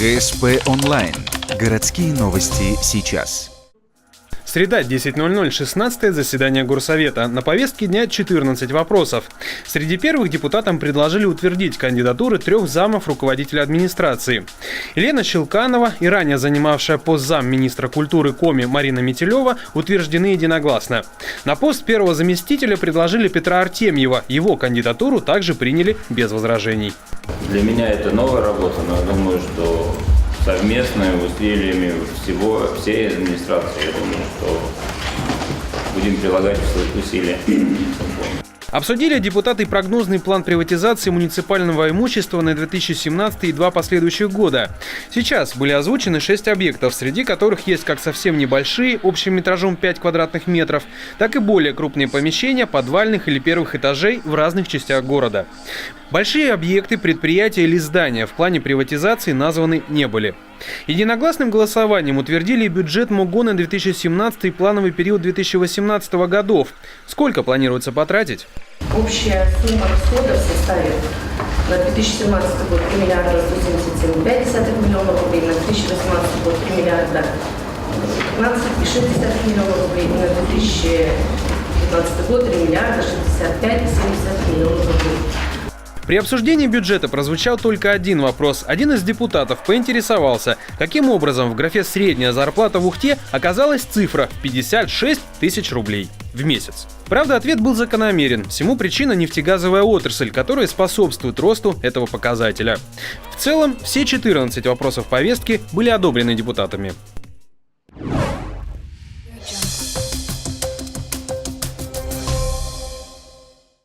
ГСП онлайн. Городские новости сейчас. Среда, 10:00, 16-е заседание Горсовета. На повестке дня 14 вопросов. Среди первых депутатам предложили утвердить кандидатуры 3 замов руководителя администрации. Елена Щелканова и ранее занимавшая пост замминистра культуры Коми Марина Метелева утверждены единогласно. На пост первого заместителя предложили Петра Артемьева. Его кандидатуру также приняли без возражений. Для меня это новая работа, но я думаю, что совместными усилиями всей администрации, я думаю, что будем прилагать усилия. Обсудили депутаты прогнозный план приватизации муниципального имущества на 2017 и 2 последующих года. Сейчас были озвучены 6 объектов, среди которых есть как совсем небольшие, общим метражом 5 квадратных метров, так и более крупные помещения подвальных или первых этажей в разных частях города. Большие объекты, предприятия или здания в плане приватизации названы не были. Единогласным голосованием утвердили бюджет МОГО на 2017 и плановый период 2018 годов. Сколько планируется потратить? Общая сумма расходов составит на 2017 год 3 миллиарда 177,5 миллионов рублей, на 2018 год 3 миллиарда 15,6 миллионов рублей, на 2019 год 3 миллиарда 65,7 миллионов рублей. При обсуждении бюджета прозвучал только один вопрос. Один из депутатов поинтересовался, каким образом в графе «Средняя зарплата в Ухте» оказалась цифра в 56 тысяч рублей в месяц. Правда, ответ был закономерен. Всему причина нефтегазовая отрасль, которая способствует росту этого показателя. В целом, все 14 вопросов повестки были одобрены депутатами.